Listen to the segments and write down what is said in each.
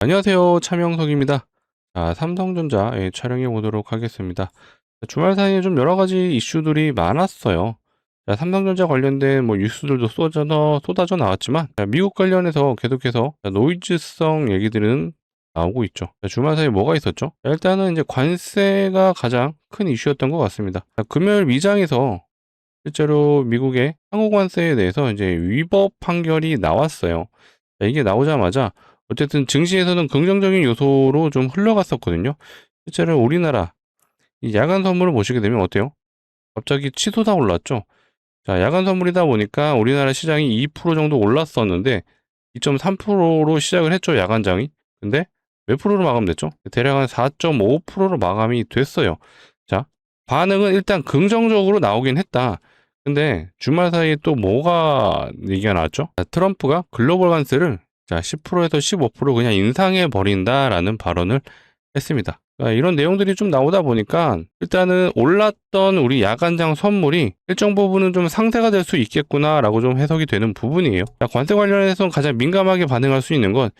안녕하세요. 차명석입니다. 자, 삼성전자 촬영해 보도록 하겠습니다. 주말 사이에 좀 여러 가지 이슈들이 많았어요. 자, 삼성전자 관련된 뉴스들도 쏟아져 나왔지만, 자, 미국 관련해서 계속해서 노이즈성 얘기들은 나오고 있죠. 자, 주말 사이에 뭐가 있었죠? 자, 일단은 이제 관세가 가장 큰 이슈였던 것 같습니다. 자, 금요일 미장에서 실제로 미국의 상호 관세에 대해서 이제 위법 판결이 나왔어요. 자, 이게 나오자마자 어쨌든 증시에서는 긍정적인 요소로 좀 흘러갔었거든요. 실제로 우리나라 이 야간 선물을 보시게 되면 어때요? 갑자기 치솟아 올랐죠. 자, 야간 선물이다 보니까 우리나라 시장이 2% 정도 올랐었는데 2.3%로 시작을 했죠, 야간장이. 근데 몇 프로로 마감됐죠? 대략 한 4.5%로 마감이 됐어요. 자, 반응은 일단 긍정적으로 나오긴 했다. 근데 주말 사이에 또 뭐가 얘기가 나왔죠? 자, 트럼프가 글로벌 관세를 10%에서 15% 그냥 인상해 버린다라는 발언을 했습니다. 이런 내용들이 좀 나오다 보니까 일단은 올랐던 우리 야간장 선물이 일정 부분은 좀 상쇄가 될 수 있겠구나라고 좀 해석이 되는 부분이에요. 관세 관련해서 가장 민감하게 반응할 수 있는 건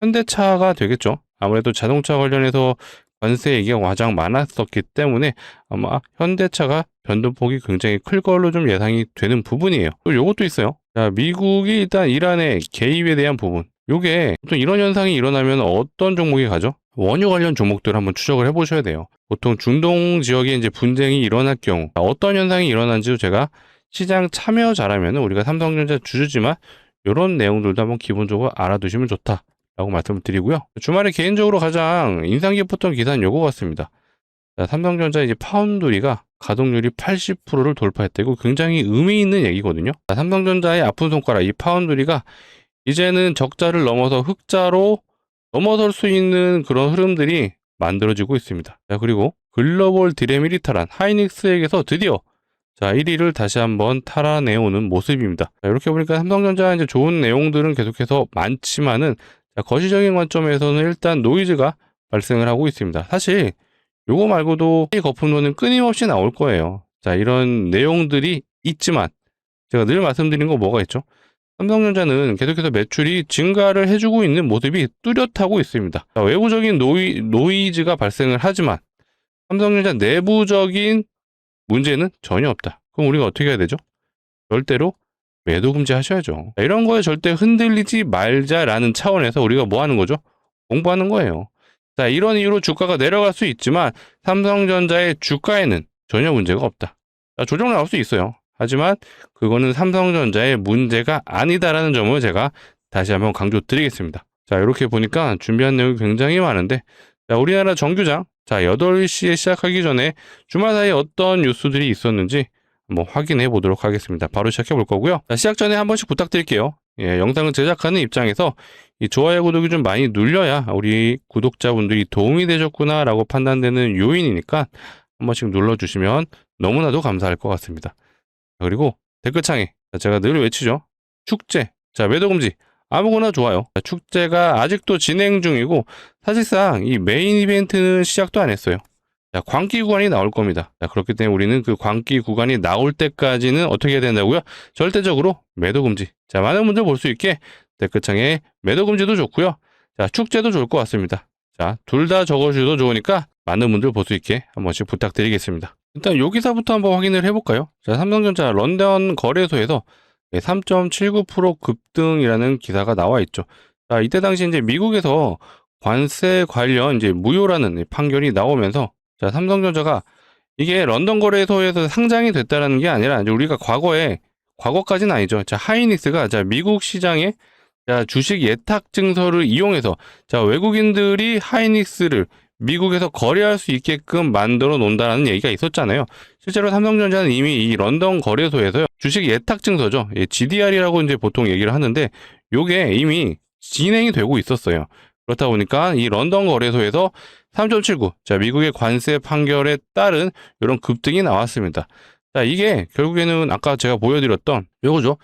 현대차가 되겠죠. 아무래도 자동차 관련해서 관세 얘기가 가장 많았었기 때문에 아마 현대차가 변동폭이 굉장히 클 걸로 좀 예상이 되는 부분이에요. 또 요것도 있어요. 자, 미국이 일단 이란의 개입에 대한 부분. 요게 보통 이런 현상이 일어나면 어떤 종목이 가죠? 원유 관련 종목들 한번 추적을 해보셔야 돼요. 보통 중동 지역에 이제 분쟁이 일어날 경우 어떤 현상이 일어난지도 제가 시장 참여 잘하면 우리가 삼성전자 주주지만 이런 내용들도 한번 기본적으로 알아두시면 좋다라고 말씀을 드리고요. 주말에 개인적으로 가장 인상 깊었던 기사는 요거 같습니다. 자, 삼성전자 이제 파운드리가 가동률이 80%를 돌파했다. 이거 굉장히 의미 있는 얘기거든요. 자, 삼성전자의 아픈 손가락 이 파운드리가 이제는 적자를 넘어서 흑자로 넘어설 수 있는 그런 흐름들이 만들어지고 있습니다. 자, 그리고 글로벌 디램1위 탈환 하이닉스에게서 드디어 1위를 다시 한번 탈환해오는 모습입니다. 자, 이렇게 보니까 삼성전자 이제 좋은 내용들은 계속해서 많지만은 거시적인 관점에서는 일단 노이즈가 발생을 하고 있습니다. 사실 요거 말고도 이 거품론은 끊임없이 나올 거예요. 자, 이런 내용들이 있지만 제가 늘 말씀드린 거 뭐가 있죠? 삼성전자는 계속해서 매출이 증가를 해주고 있는 모습이 뚜렷하고 있습니다. 자, 외부적인 노이즈가 발생을 하지만 삼성전자 내부적인 문제는 전혀 없다. 그럼 우리가 어떻게 해야 되죠? 절대로 매도 금지하셔야죠. 자, 이런 거에 절대 흔들리지 말자라는 차원에서 우리가 뭐 하는 거죠? 공부하는 거예요. 자, 이런 이유로 주가가 내려갈 수 있지만 삼성전자의 주가에는 전혀 문제가 없다. 자, 조정 나올 수 있어요. 하지만 그거는 삼성전자의 문제가 아니다라는 점을 제가 다시 한번 강조드리겠습니다. 자, 이렇게 보니까 준비한 내용이 굉장히 많은데, 자, 우리나라 정규장, 8시에 시작하기 전에 주말 사이에 어떤 뉴스들이 있었는지 한번 확인해 보도록 하겠습니다. 바로 시작해 볼 거고요. 자, 시작 전에 한 번씩 부탁드릴게요. 영상을 제작하는 입장에서 이 좋아요, 구독이 좀 많이 눌려야 우리 구독자분들이 도움이 되셨구나라고 판단되는 요인이니까 한 번씩 눌러주시면 너무나도 감사할 것 같습니다. 그리고 댓글창에 제가 늘 외치죠. 축제, 매도 금지, 아무거나 좋아요. 축제가 아직도 진행 중이고 사실상 이 메인 이벤트는 시작도 안 했어요. 자, 광기 구간이 나올 겁니다. 자, 그렇기 때문에 우리는 그 광기 구간이 나올 때까지는 어떻게 해야 된다고요? 절대적으로 매도 금지. 자, 많은 분들 볼 수 있게 댓글창에 매도 금지도 좋고요. 자, 축제도 좋을 것 같습니다. 자, 둘 다 적어주셔도 좋으니까 많은 분들 볼 수 있게 한 번씩 부탁드리겠습니다. 일단 요 기사부터 한번 확인을 해볼까요? 자, 삼성전자 런던 거래소에서 3.79% 급등이라는 기사가 나와 있죠. 자, 이때 당시 이제 미국에서 관세 관련 이제 무효라는 판결이 나오면서 자, 삼성전자가 이게 런던 거래소에서 상장이 됐다라는 게 아니라 이제 우리가 과거까지는 아니죠. 자, 하이닉스가 미국 시장에 주식 예탁 증서를 이용해서 외국인들이 하이닉스를 미국에서 거래할 수 있게끔 만들어 놓는다는 얘기가 있었잖아요. 실제로 삼성전자는 이미 이 런던 거래소에서요. 주식 예탁 증서죠. GDR이라고 이제 보통 얘기를 하는데 요게 이미 진행이 되고 있었어요. 그렇다 보니까 이 런던 거래소에서 3.79, 미국의 관세 판결에 따른 이런 급등이 나왔습니다. 자, 이게 결국에는 아까 제가 보여드렸던 요거죠.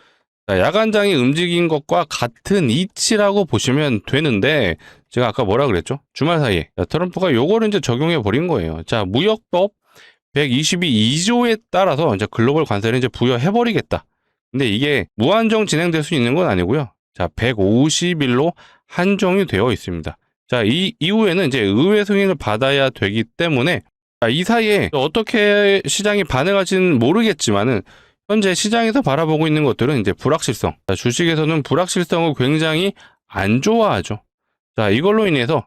자, 야간장이 움직인 것과 같은 이치라고 보시면 되는데 제가 아까 뭐라 그랬죠? 주말 사이에 트럼프가 요거를 이제 적용해 버린 거예요. 자, 무역법 122조에 따라서 이제 글로벌 관세를 이제 부여해 버리겠다. 근데 이게 무한정 진행될 수 있는 건 아니고요. 자, 150일로 한정이 되어 있습니다. 자, 이 이후에는 이제 의회 승인을 받아야 되기 때문에 이 사이에 어떻게 시장이 반응할지는 모르겠지만은 현재 시장에서 바라보고 있는 것들은 이제 불확실성. 자, 주식에서는 불확실성을 굉장히 안 좋아하죠. 자, 이걸로 인해서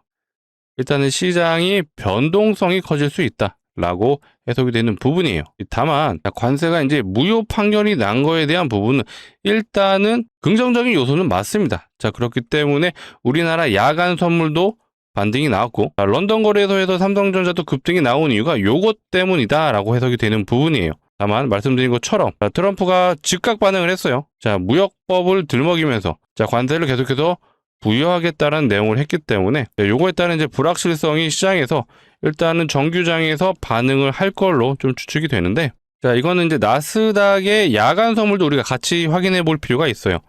일단은 시장이 변동성이 커질 수 있다라고 해석이 되는 부분이에요. 다만 관세가 이제 무효 판결이 난 거에 대한 부분은 일단은 긍정적인 요소는 맞습니다. 자, 그렇기 때문에 우리나라 야간 선물도 반등이 나왔고, 런던 거래소에서 삼성전자도 급등이 나온 이유가 요것 때문이다라고 해석이 되는 부분이에요. 다만 말씀드린 것처럼 트럼프가 즉각 반응을 했어요. 자, 무역법을 들먹이면서 관세를 계속해서 부여하겠다는 내용을 했기 때문에 요거에 따른 이제 불확실성이 시장에서 일단은 정규장에서 반응을 할 걸로 좀 추측이 되는데, 자, 이거는 이제 나스닥의 야간 선물도 우리가 같이 확인해 볼 필요가 있어요.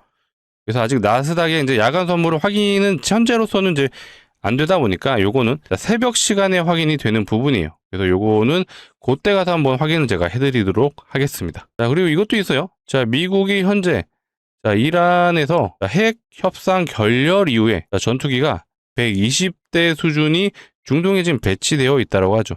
그래서 아직 나스닥의 이제 야간 선물을 확인은 현재로서는 이제 안 되다 보니까 요거는 새벽 시간에 확인이 되는 부분이에요. 그래서 요거는 그때 가서 한번 확인을 제가 해드리도록 하겠습니다. 자, 그리고 이것도 있어요. 자, 미국이 현재 이란에서 핵 협상 결렬 이후에 전투기가 120대 수준이 중동에 지금 배치되어 있다고 하죠.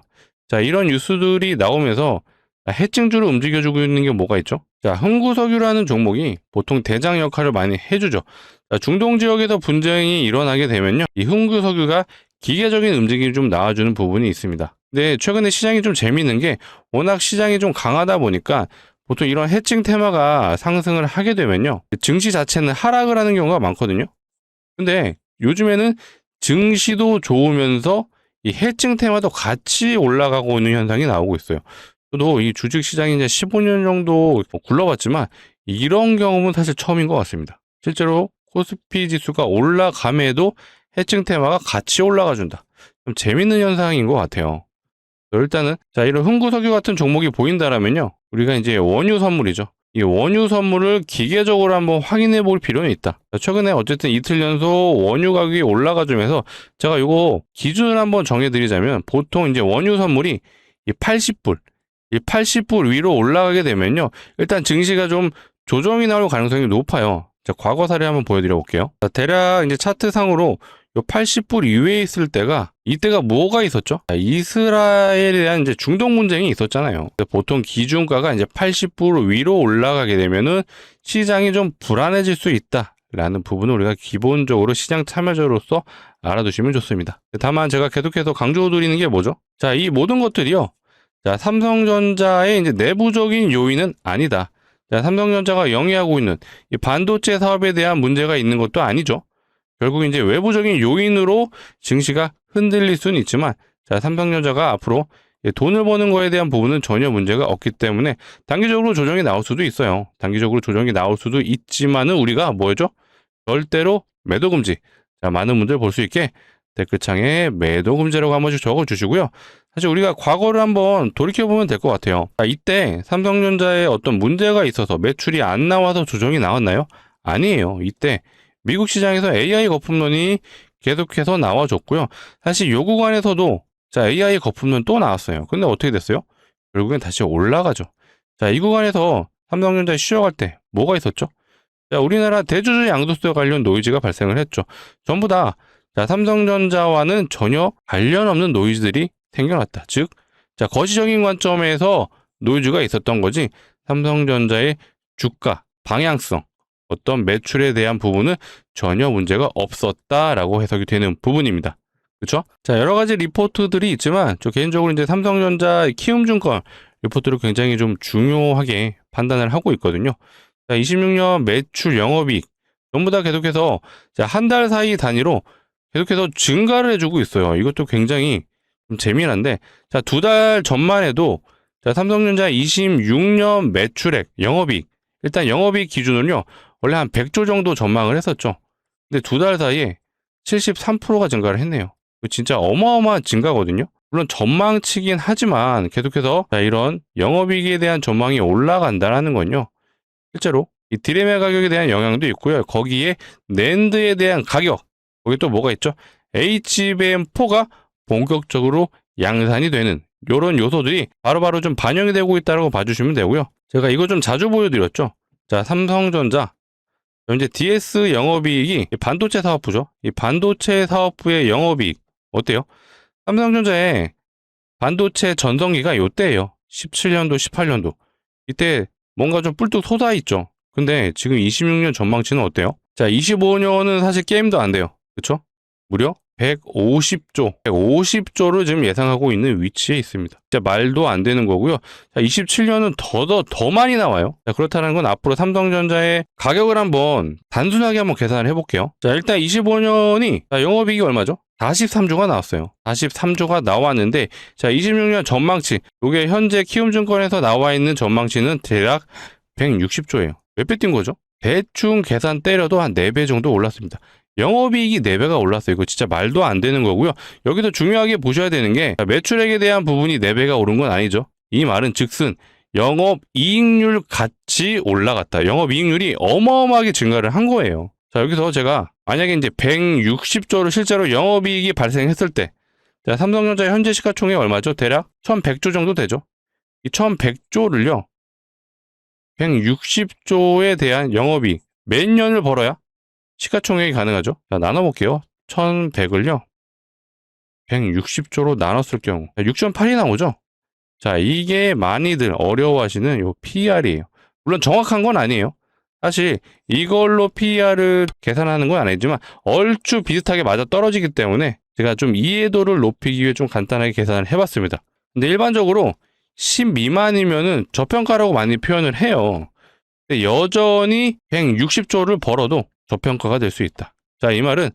자, 이런 뉴스들이 나오면서 해증주를 움직여주고 있는 게 뭐가 있죠? 자, 흥구석유라는 종목이 보통 대장 역할을 많이 해주죠. 자, 중동 지역에서 분쟁이 일어나게 되면요, 이 흥구석유가 기계적인 움직임이 좀 나와주는 부분이 있습니다. 근데 최근에 시장이 좀 재미있는 게 워낙 시장이 좀 강하다 보니까 보통 이런 해칭 테마가 상승을 하게 되면요, 증시 자체는 하락을 하는 경우가 많거든요. 근데 요즘에는 증시도 좋으면서 이 해칭 테마도 같이 올라가고 있는 현상이 나오고 있어요. 저도 이 주식 시장이 이제 15년 정도 굴러봤지만 이런 경험은 사실 처음인 것 같습니다. 실제로 코스피 지수가 올라감에도 해칭 테마가 같이 올라가 준다. 좀 재밌는 현상인 것 같아요. 일단은 자, 이런 흥구석유 같은 종목이 보인다라면요, 우리가 이제 원유 선물이죠. 이 원유 선물을 기계적으로 한번 확인해 볼 필요는 있다. 최근에 어쨌든 이틀 연속 원유 가격이 올라가 주면서 제가 요거 기준을 한번 정해 드리자면, 보통 이제 원유 선물이 이 80불, 이 80불 위로 올라가게 되면요, 일단 증시가 좀 조정이 나올 가능성이 높아요. 자, 과거 사례 한번 보여드려 볼게요. 자, 대략 이제 차트상으로 요 80불 이외에 있을 때가, 이때가 뭐가 있었죠? 자, 이스라엘에 대한 이제 중동 분쟁이 있었잖아요. 보통 기준가가 이제 80불 위로 올라가게 되면은 시장이 좀 불안해질 수 있다라는 부분을 우리가 기본적으로 시장 참여자로서 알아두시면 좋습니다. 다만 제가 계속해서 강조드리는 게 뭐죠? 자, 이 모든 것들이요, 자, 삼성전자의 이제 내부적인 요인은 아니다. 자, 삼성전자가 영위하고 있는 이 반도체 사업에 대한 문제가 있는 것도 아니죠. 결국 이제 외부적인 요인으로 증시가 흔들릴 수는 있지만, 자, 삼성전자가 앞으로 돈을 버는 거에 대한 부분은 전혀 문제가 없기 때문에 단기적으로 조정이 나올 수도 있어요. 단기적으로 조정이 나올 수도 있지만은 우리가 뭐죠? 절대로 매도 금지. 자, 많은 분들 볼 수 있게 댓글창에 매도 금지라고 한 번씩 적어 주시고요. 사실 우리가 과거를 한번 돌이켜 보면 될 것 같아요. 자, 이때 삼성전자에 어떤 문제가 있어서 매출이 안 나와서 조정이 나왔나요? 아니에요. 이때 미국 시장에서 AI 거품론이 계속해서 나와줬고요. 사실 요 구간에서도 자, AI 거품론 또 나왔어요. 근데 어떻게 됐어요? 결국엔 다시 올라가죠. 자, 이 구간에서 삼성전자 쉬어갈 때 뭐가 있었죠? 자, 우리나라 대주주 양도세 관련 노이즈가 발생을 했죠. 전부 다 자, 삼성전자와는 전혀 관련 없는 노이즈들이 생겨났다. 즉, 자, 거시적인 관점에서 노이즈가 있었던 거지, 삼성전자의 주가, 방향성, 어떤 매출에 대한 부분은 전혀 문제가 없었다라고 해석이 되는 부분입니다. 그렇죠? 자, 여러 가지 리포트들이 있지만 저 개인적으로 이제 삼성전자 키움증권 리포트를 굉장히 좀 중요하게 판단을 하고 있거든요. 자, 26년 매출 영업이익 전부 다 계속해서 한 달 사이 단위로 계속해서 증가를 해주고 있어요. 이것도 굉장히 좀 재미난데, 자, 2달 전만 해도 자, 삼성전자 26년 매출액 영업이익, 일단 영업이익 기준은요, 원래 한 100조 정도 전망을 했었죠. 근데 2달 사이에 73%가 증가를 했네요. 진짜 어마어마한 증가거든요. 물론 전망치긴 하지만 계속해서 이런 영업이익에 대한 전망이 올라간다라는 건요, 실제로 이 디램의 가격에 대한 영향도 있고요. 거기에 낸드에 대한 가격, 거기 또 뭐가 있죠? HBM4가 본격적으로 양산이 되는 이런 요소들이 바로바로 좀 반영이 되고 있다고 봐주시면 되고요. 제가 이거 좀 자주 보여드렸죠. 자, 삼성전자 이제 DS 영업이익이 반도체 사업부죠. 이 반도체 사업부의 영업이익 어때요? 삼성전자의 반도체 전성기가 요때예요. 17년도, 18년도. 이때 뭔가 좀 뿔뚝 솟아있죠. 근데 지금 26년 전망치는 어때요? 자, 25년은 사실 게임도 안 돼요. 그쵸? 무려 150조를 지금 예상하고 있는 위치에 있습니다. 진짜 말도 안 되는 거고요. 자, 27년은 더 많이 나와요. 자, 그렇다는 건 앞으로 삼성전자의 가격을 한번 단순하게 한번 계산을 해볼게요. 자, 일단 25년이 영업이익이 얼마죠? 43조가 나왔어요. 43조가 나왔는데, 자, 26년 전망치, 이게 현재 키움증권에서 나와 있는 전망치는 대략 160조예요. 몇 배 뛴 거죠? 대충 계산 때려도 한 4배 정도 올랐습니다. 영업이익이 4배가 올랐어요. 이거 진짜 말도 안 되는 거고요. 여기서 중요하게 보셔야 되는 게 매출액에 대한 부분이 4배가 오른 건 아니죠. 이 말은 즉슨 영업이익률 같이 올라갔다. 영업이익률이 어마어마하게 증가를 한 거예요. 자, 여기서 제가 만약에 이제 160조를 실제로 영업이익이 발생했을 때, 자, 삼성전자 현재 시가총액이 얼마죠? 대략 1100조 정도 되죠. 이 1100조를요, 160조에 대한 영업이익 몇 년을 벌어야 시가총액이 가능하죠? 자, 나눠볼게요. 1100을요, 160조로 나눴을 경우 6.8이 나오죠? 자, 이게 많이들 어려워하시는 요 PER이에요. 물론 정확한 건 아니에요. 사실 이걸로 PER을 계산하는 건 아니지만 얼추 비슷하게 맞아 떨어지기 때문에 제가 좀 이해도를 높이기 위해 좀 간단하게 계산을 해봤습니다. 근데 일반적으로 10 미만이면은 저평가라고 많이 표현을 해요. 근데 여전히 160조를 벌어도 저평가가 될 수 있다. 자, 이 말은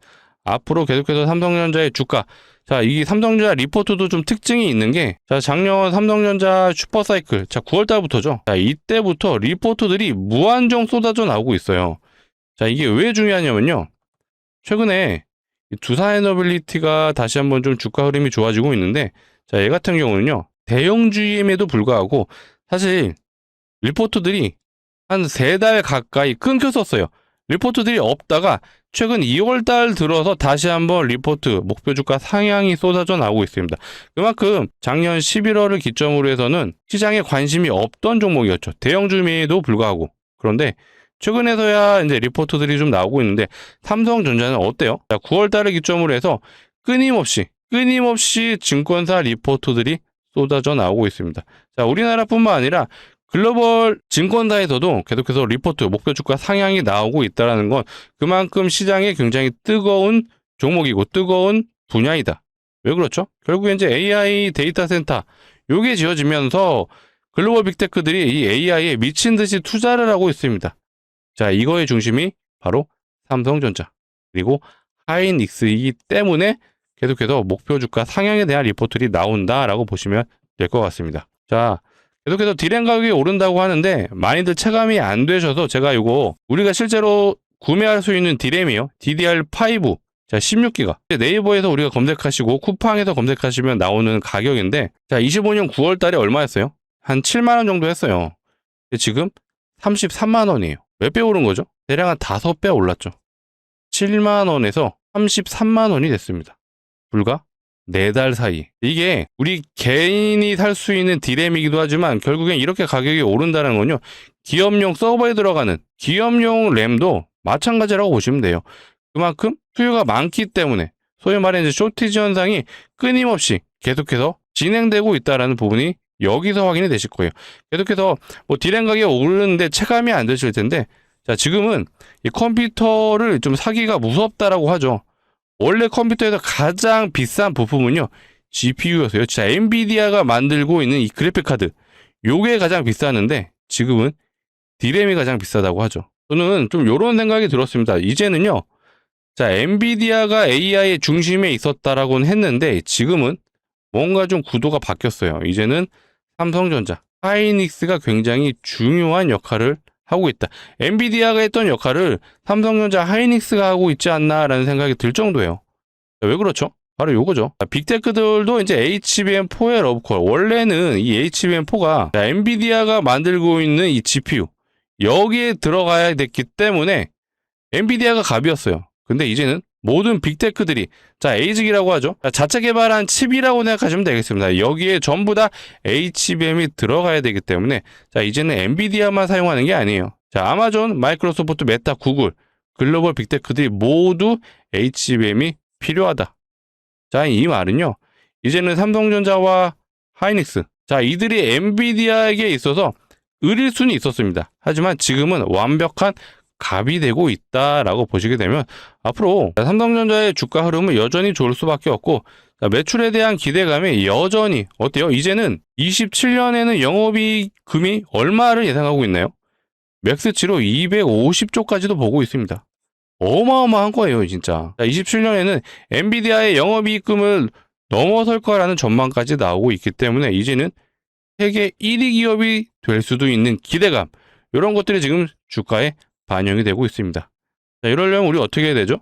앞으로 계속해서 삼성전자의 주가, 자, 이 삼성전자 리포트도 좀 특징이 있는 게, 자, 작년 삼성전자 슈퍼사이클, 자, 9월 달부터죠. 자, 이때부터 리포트들이 무한정 쏟아져 나오고 있어요. 자, 이게 왜 중요하냐면요. 최근에 두산에너빌리티가 다시 한번 좀 주가 흐름이 좋아지고 있는데, 자, 얘 같은 경우는요, 대형 GM에도 불구하고 사실 리포트들이 한 3달 가까이 끊겼었어요. 리포트들이 없다가 최근 2월 달 들어서 다시 한번 리포트 목표 주가 상향이 쏟아져 나오고 있습니다. 그만큼 작년 11월을 기점으로 해서는 시장에 관심이 없던 종목이었죠. 대형 주미에도 불구하고. 그런데 최근에서야 이제 리포트들이 좀 나오고 있는데 삼성전자는 어때요? 자, 9월 달을 기점으로 해서 끊임없이 증권사 리포트들이 쏟아져 나오고 있습니다. 자, 우리나라뿐만 아니라 글로벌 증권사에서도 계속해서 리포트, 목표 주가 상향이 나오고 있다는 건 그만큼 시장에 굉장히 뜨거운 종목이고 뜨거운 분야이다. 왜 그렇죠? 결국에 이제 AI 데이터 센터, 요게 지어지면서 글로벌 빅테크들이 이 AI에 미친 듯이 투자를 하고 있습니다. 자, 이거의 중심이 바로 삼성전자, 그리고 하이닉스이기 때문에 계속해서 목표 주가 상향에 대한 리포트들이 나온다라고 보시면 될 것 같습니다. 자, 계속해서 디램 가격이 오른다고 하는데 많이들 체감이 안 되셔서 제가 이거 우리가 실제로 구매할 수 있는 디램이요. DDR5, 자, 16기가. 네이버에서 우리가 검색하시고 쿠팡에서 검색하시면 나오는 가격인데, 자, 25년 9월 달에 얼마였어요? 한 7만 원 정도 했어요. 지금 33만 원이에요. 몇 배 오른 거죠? 대략 한 5배 올랐죠. 7만 원에서 33만 원이 됐습니다. 불과 4달 사이. 이게 우리 개인이 살 수 있는 디램이기도 하지만 결국엔 이렇게 가격이 오른다는 건요, 기업용 서버에 들어가는 기업용 램도 마찬가지라고 보시면 돼요. 그만큼 수요가 많기 때문에 소위 말해 이제 쇼티지 현상이 끊임없이 계속해서 진행되고 있다는 부분이 여기서 확인이 되실 거예요. 계속해서 뭐 디램 가격이 오르는데 체감이 안 되실 텐데, 자, 지금은 이 컴퓨터를 좀 사기가 무섭다라고 하죠. 원래 컴퓨터에서 가장 비싼 부품은요, GPU였어요. 자, 엔비디아가 만들고 있는 이 그래픽 카드, 요게 가장 비싸는데 지금은 디램이 가장 비싸다고 하죠. 저는 좀 요런 생각이 들었습니다. 이제는요, 자, 엔비디아가 AI의 중심에 있었다라고는 했는데 지금은 뭔가 좀 구도가 바뀌었어요. 이제는 삼성전자, 하이닉스가 굉장히 중요한 역할을 하고 있다. 엔비디아가 했던 역할을 삼성전자, 하이닉스가 하고 있지 않나라는 생각이 들 정도예요. 왜 그렇죠? 바로 요거죠. 빅테크들도 이제 HBM4의 러브콜. 원래는 이 HBM4가 엔비디아가 만들고 있는 이 GPU, 여기에 들어가야 됐기 때문에 엔비디아가 갑이었어요. 근데 이제는 모든 빅테크들이, 자, 에이직이라고 하죠. 자체 개발한 칩이라고 생각하시면 되겠습니다. 여기에 전부 다 HBM이 들어가야 되기 때문에, 자, 이제는 엔비디아만 사용하는 게 아니에요. 자, 아마존, 마이크로소프트, 메타, 구글, 글로벌 빅테크들이 모두 HBM이 필요하다. 자, 이 말은요, 이제는 삼성전자와 하이닉스, 자, 이들이 엔비디아에게 있어서 의릴 수는 있었습니다. 하지만 지금은 완벽한 갑이 되고 있다라고 보시게 되면 앞으로 삼성전자의 주가 흐름은 여전히 좋을 수밖에 없고, 매출에 대한 기대감이 여전히 어때요? 이제는 27년에는 영업이익금이 얼마를 예상하고 있나요? 맥스치로 250조까지도 보고 있습니다. 어마어마한 거예요, 진짜. 27년에는 엔비디아의 영업이익금을 넘어설 거라는 전망까지 나오고 있기 때문에 이제는 세계 1위 기업이 될 수도 있는 기대감, 이런 것들이 지금 주가에 반영이 되고 있습니다. 자, 이러려면 우리 어떻게 해야 되죠?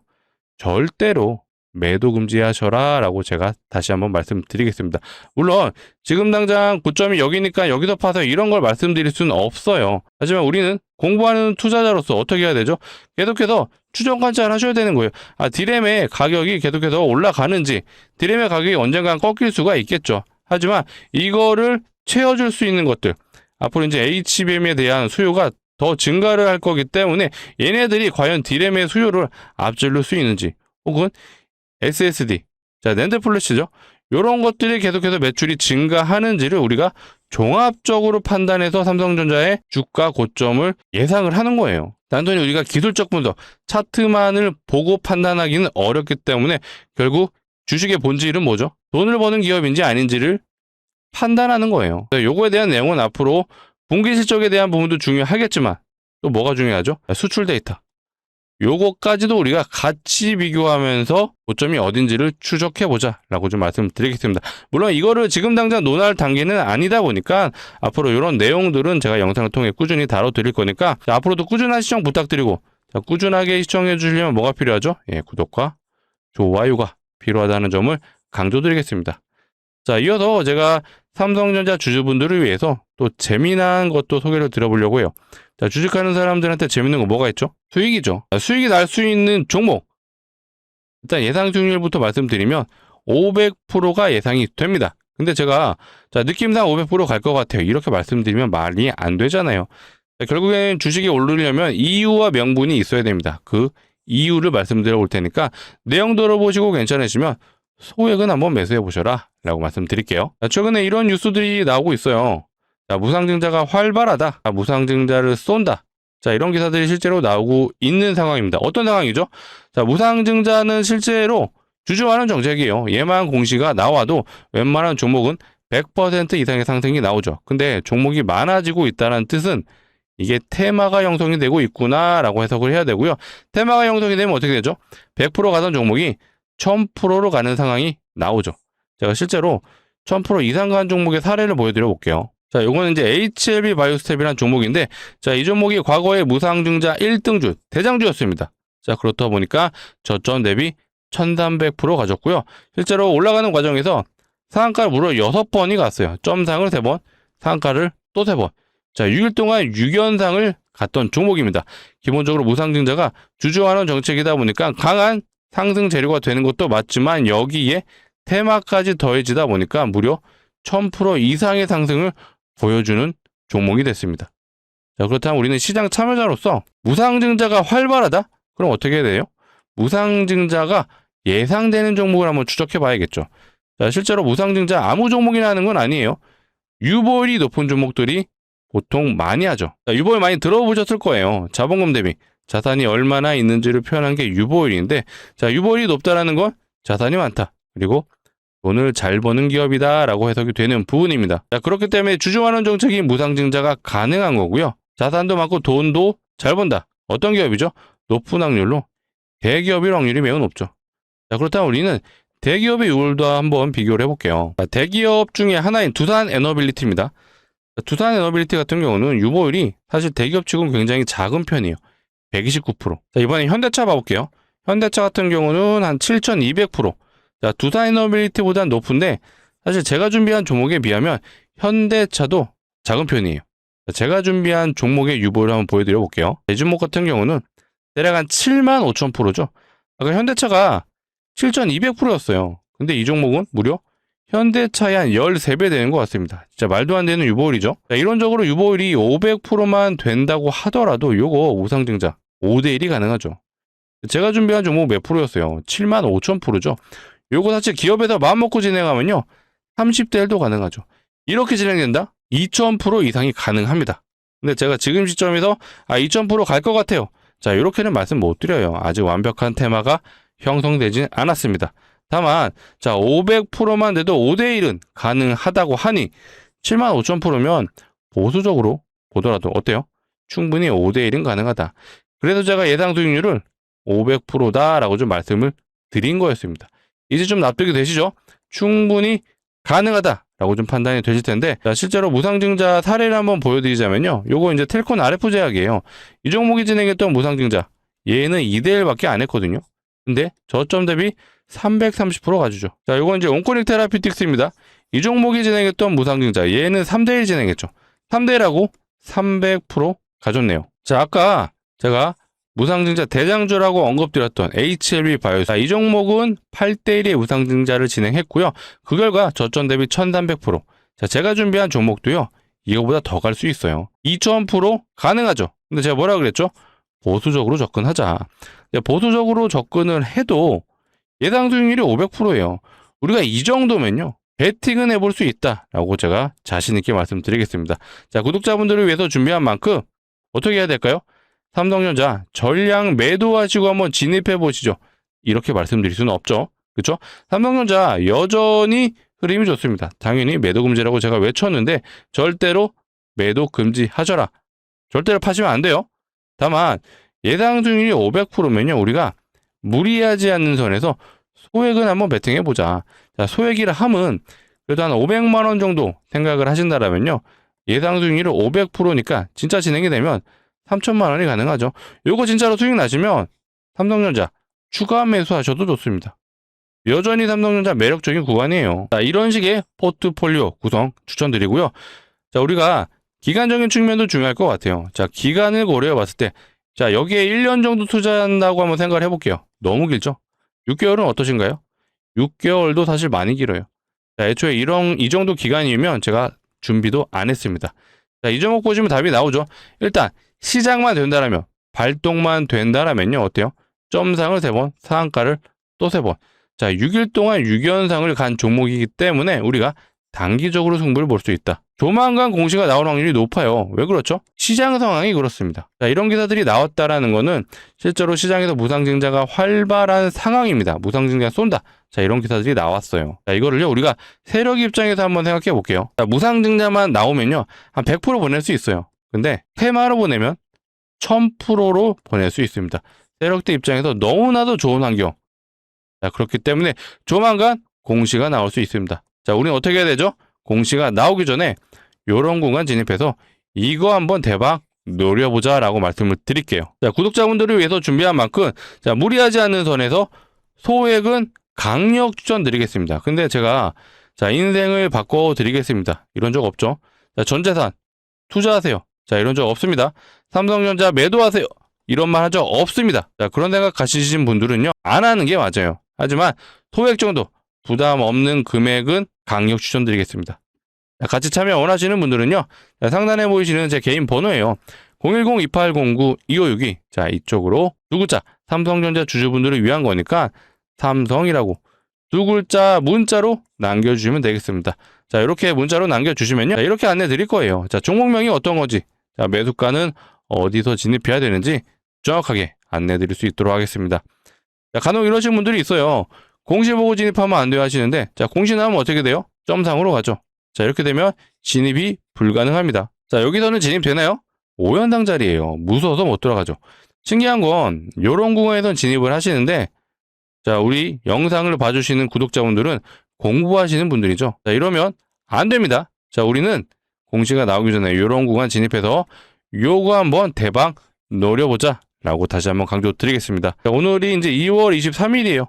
절대로 매도 금지하셔라 라고 제가 다시 한번 말씀드리겠습니다. 물론 지금 당장 고점이 여기니까 여기서 파서 이런 걸 말씀드릴 수는 없어요. 하지만 우리는 공부하는 투자자로서 어떻게 해야 되죠? 계속해서 추정 관찰 하셔야 되는 거예요. 디램의 가격이 계속해서 올라가는지, 디램의 가격이 언젠간 꺾일 수가 있겠죠. 하지만 이거를 채워줄 수 있는 것들, 앞으로 이제 HBM에 대한 수요가 더 증가를 할 거기 때문에 얘네들이 과연 디램의 수요를 앞질를 수 있는지, 혹은 SSD, 자, 낸드 플래시죠. 이런 것들이 계속해서 매출이 증가하는지를 우리가 종합적으로 판단해서 삼성전자의 주가 고점을 예상을 하는 거예요. 단순히 우리가 기술적 분석, 차트만을 보고 판단하기는 어렵기 때문에 결국 주식의 본질은 뭐죠? 돈을 버는 기업인지 아닌지를 판단하는 거예요. 요거에 대한 내용은 앞으로 분기 실적에 대한 부분도 중요하겠지만 또 뭐가 중요하죠? 수출 데이터. 요거까지도 우리가 같이 비교하면서 고점이 어딘지를 추적해보자 라고 좀 말씀드리겠습니다. 물론 이거를 지금 당장 논할 단계는 아니다 보니까 앞으로 이런 내용들은 제가 영상을 통해 꾸준히 다뤄드릴 거니까, 자, 앞으로도 꾸준한 시청 부탁드리고, 자, 꾸준하게 시청해 주시려면 뭐가 필요하죠? 예, 구독과 좋아요가 필요하다는 점을 강조드리겠습니다. 자, 이어서 제가 삼성전자 주주분들을 위해서 또 재미난 것도 소개를 드려보려고 해요. 자, 주식하는 사람들한테 재밌는 거 뭐가 있죠? 수익이죠. 수익이 날 수 있는 종목. 일단 예상 수익률부터 말씀드리면 500%가 예상이 됩니다. 근데 제가 느낌상 500% 갈 것 같아요, 이렇게 말씀드리면 말이 안 되잖아요. 자, 결국엔 주식이 오르려면 이유와 명분이 있어야 됩니다. 그 이유를 말씀드려 볼 테니까 내용 들어보시고 괜찮으시면 소액은 한번 매수해 보셔라 라고 말씀드릴게요. 자, 최근에 이런 뉴스들이 나오고 있어요. 자, 무상증자가 활발하다, 무상증자를 쏜다, 자, 이런 기사들이 실제로 나오고 있는 상황입니다. 어떤 상황이죠? 자, 무상증자는 실제로 주주하는 정책이에요. 얘만 공시가 나와도 웬만한 종목은 100% 이상의 상승이 나오죠. 근데 종목이 많아지고 있다는 뜻은 이게 테마가 형성이 되고 있구나 라고 해석을 해야 되고요. 테마가 형성이 되면 어떻게 되죠? 100% 가던 종목이 1000%로 가는 상황이 나오죠. 제가 실제로 1000% 이상 간 종목의 사례를 보여드려 볼게요. 자, 요거는 이제 HLB 바이오스텝이라는 종목인데, 자, 이 종목이 과거에 무상증자 1등주, 대장주였습니다. 자, 그렇다 보니까 저점 대비 1300% 가졌고요. 실제로 올라가는 과정에서 상한가를 무려 6번이 갔어요. 점상을 3번, 상한가를 또 3번. 자, 6일 동안 6연상을 갔던 종목입니다. 기본적으로 무상증자가 주주환원 정책이다 보니까 강한 상승 재료가 되는 것도 맞지만 여기에 테마까지 더해지다 보니까 무려 1000% 이상의 상승을 보여주는 종목이 됐습니다. 자, 그렇다면 우리는 시장 참여자로서 무상증자가 활발하다? 그럼 어떻게 해야 돼요? 무상증자가 예상되는 종목을 한번 추적해 봐야겠죠. 자, 실제로 무상증자 아무 종목이나 하는 건 아니에요. 유보율이 높은 종목들이 보통 많이 하죠. 자, 유보율 많이 들어보셨을 거예요. 자본금 대비 자산이 얼마나 있는지를 표현한 게 유보율인데, 자, 유보율이 높다라는 건 자산이 많다, 그리고 돈을 잘 버는 기업이다 라고 해석이 되는 부분입니다. 자, 그렇기 때문에 주주환원 정책이 무상증자가 가능한 거고요. 자산도 많고 돈도 잘 번다. 어떤 기업이죠? 높은 확률로 대기업일 확률이 매우 높죠. 자, 그렇다면 우리는 대기업의 유보율도 한번 비교를 해볼게요. 자, 대기업 중에 하나인 두산 에너빌리티입니다. 자, 두산 에너빌리티 같은 경우는 유보율이 사실 대기업 치고는 굉장히 작은 편이에요. 129%. 자, 이번에 현대차 봐볼게요. 현대차 같은 경우는 한 7200%. 자, 두산 에너빌리티보다는 높은데 사실 제가 준비한 종목에 비하면 현대차도 작은 편이에요. 자, 제가 준비한 종목의 유보를 한번 보여드려 볼게요. 이 종목 같은 경우는 대략 한 75,000%죠. 아까 현대차가 7200%였어요. 근데 이 종목은 무려 현대차의 한 13배 되는 것 같습니다. 진짜 말도 안 되는 유보율이죠. 자, 이론적으로 유보율이 500%만 된다고 하더라도 요거 우상증자 5대1이 가능하죠. 제가 준비한 종목 몇 프로였어요? 75,000%죠. 요거 사실 기업에서 마음먹고 진행하면요 30대 1도 가능하죠. 이렇게 진행된다? 2000% 이상이 가능합니다. 근데 제가 지금 시점에서 2000%갈 것 같아요. 자, 이렇게는 말씀 못 드려요. 아직 완벽한 테마가 형성되진 않았습니다. 다만 자 500%만 돼도 5대1은 가능하다고 하니 75,000%면 보수적으로 보더라도 어때요? 충분히 5대1은 가능하다. 그래서 제가 예상 수익률을 500%다라고 좀 말씀을 드린 거였습니다. 이제 좀 납득이 되시죠? 충분히 가능하다라고 좀 판단이 되실 텐데, 자, 실제로 무상증자 사례를 한번 보여드리자면요. 요거 이제 텔콘 RF 제약이에요. 이 종목이 진행했던 무상증자, 얘는 2대1밖에 안 했거든요. 근데 저점 대비 330% 가주죠. 자, 요건 이제 온코닉 테라피틱스입니다. 이 종목이 진행했던 무상증자, 얘는 3대1 진행했죠. 3대1하고 300% 가졌네요. 자, 아까 제가 무상증자 대장주라고 언급드렸던 HLB 바이오스, 이 종목은 8대1의 무상증자를 진행했고요. 그 결과 저점 대비 1300%. 자, 제가 준비한 종목도요. 이거보다 더 갈 수 있어요. 2000% 가능하죠. 근데 제가 뭐라 그랬죠? 보수적으로 접근하자. 보수적으로 접근을 해도 예상 수익률이 500%예요. 우리가 이 정도면요. 베팅은 해볼 수 있다라고 제가 자신 있게 말씀드리겠습니다. 자, 구독자분들을 위해서 준비한 만큼 어떻게 해야 될까요? 삼성전자 전량 매도하시고 한번 진입해 보시죠. 이렇게 말씀드릴 수는 없죠. 그렇죠? 삼성전자 여전히 흐름이 좋습니다. 당연히 매도 금지라고 제가 외쳤는데 절대로 매도 금지하셔라. 절대로 파시면 안 돼요. 다만 예상 수익률이 500%면요. 우리가 무리하지 않는 선에서 소액은 한번 베팅해 보자. 자, 소액이라 함은 그래도 한 500만 원 정도 생각을 하신다라면요. 예상 수익률이 500%니까 진짜 진행이 되면 3천만 원이 가능하죠. 요거 진짜로 수익 나시면 삼성전자 추가 매수하셔도 좋습니다. 여전히 삼성전자 매력적인 구간이에요. 자, 이런 식의 포트폴리오 구성 추천드리고요. 자, 우리가 기간적인 측면도 중요할 것 같아요. 자, 기간을 고려해 봤을 때, 자, 여기에 1년 정도 투자한다고 한번 생각을 해볼게요. 너무 길죠? 6개월은 어떠신가요? 6개월도 사실 많이 길어요. 자, 애초에 이 정도 기간이면 제가 준비도 안 했습니다. 자, 이 종목 보시면 답이 나오죠. 일단 시장만 된다라면, 발동만 된다라면요. 어때요? 점상을 3번, 상한가를 또 3번. 자, 6일 동안 6연상을 간 종목이기 때문에 우리가 단기적으로 승부를 볼 수 있다. 조만간 공시가 나올 확률이 높아요. 왜 그렇죠? 시장 상황이 그렇습니다. 자, 이런 기사들이 나왔다라는 거는 실제로 시장에서 무상증자가 활발한 상황입니다. 무상증자 쏜다. 자, 이런 기사들이 나왔어요. 자, 이거를요, 우리가 세력 입장에서 한번 생각해 볼게요. 자, 무상증자만 나오면요, 한 100% 보낼 수 있어요. 근데 테마로 보내면 1000%로 보낼 수 있습니다. 세력들 입장에서 너무나도 좋은 환경. 자, 그렇기 때문에 조만간 공시가 나올 수 있습니다. 자, 우리는 어떻게 해야 되죠? 공시가 나오기 전에 요런 공간 진입해서 이거 한번 대박 노려보자 라고 말씀을 드릴게요. 자, 구독자분들을 위해서 준비한 만큼 자, 무리하지 않는 선에서 소액은 강력 추천드리겠습니다. 근데 제가 자, 인생을 바꿔드리겠습니다. 이런 적 없죠? 자, 전재산 투자하세요. 자, 이런 적 없습니다. 삼성전자 매도하세요. 이런 말 한 적 없습니다. 자, 그런 생각 가지신 분들은요, 안 하는 게 맞아요. 하지만 소액 정도 부담 없는 금액은 강력 추천드리겠습니다. 자, 같이 참여 원하시는 분들은요, 자, 상단에 보이시는 제 개인 번호예요. 010-2809-2562. 자, 이쪽으로 두 글자 삼성전자 주주분들을 위한 거니까 삼성이라고 두 글자 문자로 남겨주시면 되겠습니다. 자, 이렇게 문자로 남겨주시면요, 자, 이렇게 안내 드릴 거예요. 자, 종목명이 어떤 거지, 자, 매수가는 어디서 진입해야 되는지 정확하게 안내 드릴 수 있도록 하겠습니다. 자, 간혹 이러신 분들이 있어요. 공시 보고 진입하면 안 돼요 하시는데, 자, 공시 나오면 어떻게 돼요? 점상으로 가죠. 자, 이렇게 되면 진입이 불가능합니다. 자, 여기서는 진입되나요? 5연당 자리예요. 무서워서 못 들어가죠. 신기한 건 요런 구간에선 진입을 하시는데, 자, 우리 영상을 봐주시는 구독자분들은 공부하시는 분들이죠. 자, 이러면 안 됩니다. 자, 우리는 공시가 나오기 전에 요런 구간 진입해서 요거 한번 대박 노려보자 라고 다시 한번 강조 드리겠습니다. 자, 오늘이 이제 2월 23일이에요.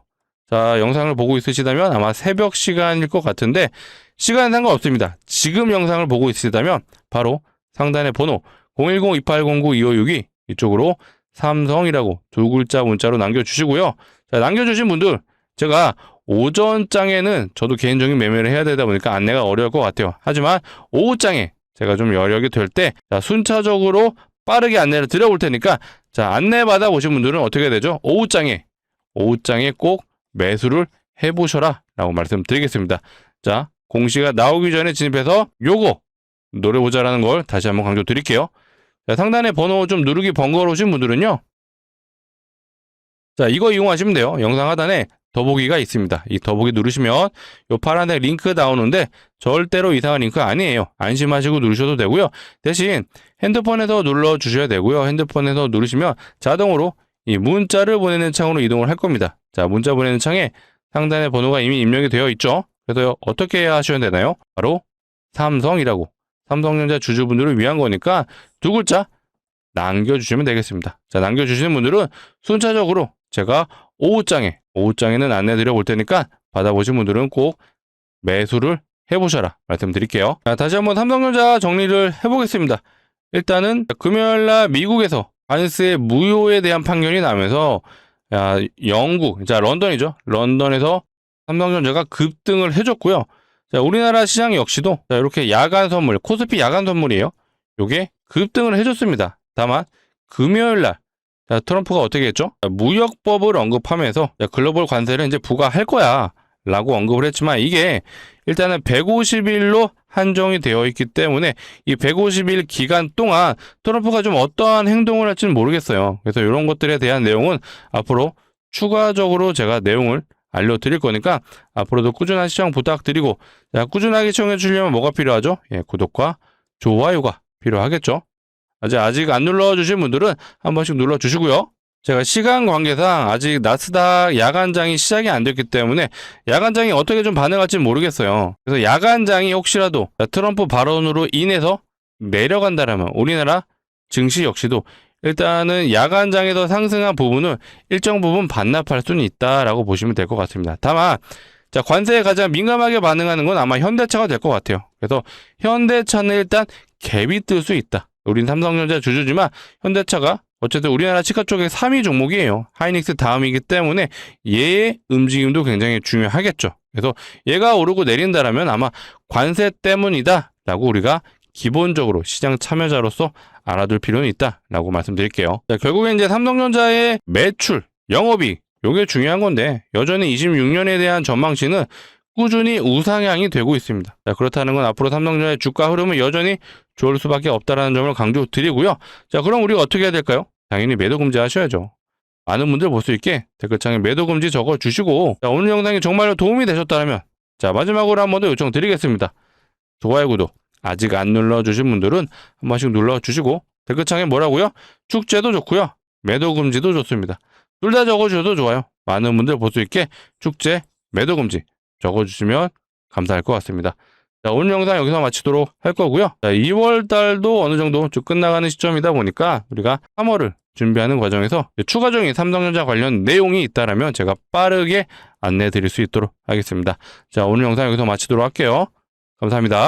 자, 영상을 보고 있으시다면 아마 새벽 시간일 것 같은데, 시간 상관없습니다. 지금 영상을 보고 있으시다면 바로 상단의 번호 010-2809-2562 이쪽으로 삼성이라고 두 글자 문자로 남겨주시고요. 자, 남겨주신 분들 제가 오전장에는 저도 개인적인 매매를 해야 되다 보니까 안내가 어려울 것 같아요. 하지만 오후장에 제가 좀 여력이 될 때 순차적으로 빠르게 안내를 드려볼 테니까 자, 안내받아 보신 분들은 어떻게 되죠? 오후장에 꼭 매수를 해보셔라 라고 말씀드리겠습니다. 자, 공시가 나오기 전에 진입해서 요거 노려보자라는 걸 다시 한번 강조 드릴게요. 자, 상단에 번호 좀 누르기 번거로우신 분들은요. 자, 이거 이용하시면 돼요. 영상 하단에 더보기가 있습니다. 이 더보기 누르시면 요 파란색 링크 나오는데 절대로 이상한 링크 아니에요. 안심하시고 누르셔도 되고요. 대신 핸드폰에서 눌러 주셔야 되고요. 핸드폰에서 누르시면 자동으로 이 문자를 보내는 창으로 이동을 할 겁니다. 자, 문자 보내는 창에 상단에 번호가 이미 입력이 되어 있죠. 그래서 어떻게 해야 하셔야 되나요? 바로 삼성이라고. 삼성전자 주주분들을 위한 거니까 두 글자 남겨주시면 되겠습니다. 자, 남겨주시는 분들은 순차적으로 제가 오후장에는 안내 드려 볼 테니까 받아보신 분들은 꼭 매수를 해보셔라 말씀드릴게요. 자, 다시 한번 삼성전자 정리를 해보겠습니다. 일단은 금요일날 미국에서 관세 무효에 대한 판결이 나면서 영국, 자 런던이죠. 런던에서 삼성전자가 급등을 해줬고요. 자, 우리나라 시장 역시도 자, 이렇게 야간 선물, 코스피 야간 선물이에요. 요게 급등을 해줬습니다. 다만 금요일날 트럼프가 어떻게 했죠? 무역법을 언급하면서 글로벌 관세를 이제 부과할 거야 라고 언급을 했지만 이게 일단은 150일로 한정이 되어 있기 때문에 이 150일 기간 동안 트럼프가 좀 어떠한 행동을 할지는 모르겠어요. 그래서 이런 것들에 대한 내용은 앞으로 추가적으로 제가 내용을 알려드릴 거니까 앞으로도 꾸준한 시청 부탁드리고, 자, 꾸준하게 시청해 주려면 뭐가 필요하죠? 예, 구독과 좋아요가 필요하겠죠. 아직 안 눌러주신 분들은 한 번씩 눌러주시고요. 제가 시간 관계상 아직 나스닥 야간장이 시작이 안 됐기 때문에 야간장이 어떻게 좀 반응할지 모르겠어요. 그래서 야간장이 혹시라도 트럼프 발언으로 인해서 내려간다라면 우리나라 증시 역시도 일단은 야간장에서 상승한 부분을 일정 부분 반납할 수는 있다라고 보시면 될 것 같습니다. 다만 자, 관세에 가장 민감하게 반응하는 건 아마 현대차가 될 것 같아요. 그래서 현대차는 일단 갭이 뜰 수 있다. 우린 삼성전자 주주지만 현대차가 어쨌든 우리나라 치과 쪽의 3위 종목이에요. 하이닉스 다음이기 때문에 얘의 움직임도 굉장히 중요하겠죠. 그래서 얘가 오르고 내린다라면 아마 관세 때문이다 라고 우리가 기본적으로 시장 참여자로서 알아둘 필요는 있다라고 말씀드릴게요. 자, 결국엔 이제 삼성전자의 매출, 영업이익 요게 중요한 건데 여전히 26년에 대한 전망치는 꾸준히 우상향이 되고 있습니다. 자, 그렇다는 건 앞으로 삼성전자의 주가 흐름은 여전히 좋을 수밖에 없다는 점을 강조드리고요. 자, 그럼 우리가 어떻게 해야 될까요? 당연히 매도 금지 하셔야죠. 많은 분들 볼 수 있게 댓글창에 매도 금지 적어주시고, 자, 오늘 영상이 정말로 도움이 되셨다면 자, 마지막으로 한 번 더 요청드리겠습니다. 좋아요, 구독 아직 안 눌러주신 분들은 한 번씩 눌러주시고 댓글창에 뭐라고요? 축제도 좋고요. 매도 금지도 좋습니다. 둘 다 적어주셔도 좋아요. 많은 분들 볼 수 있게 축제, 매도 금지 적어주시면 감사할 것 같습니다. 자, 오늘 영상 여기서 마치도록 할 거고요. 자, 2월 달도 어느 정도 쭉 끝나가는 시점이다 보니까 우리가 3월을 준비하는 과정에서 추가적인 삼성전자 관련 내용이 있다라면 제가 빠르게 안내 드릴 수 있도록 하겠습니다. 자, 오늘 영상 여기서 마치도록 할게요. 감사합니다.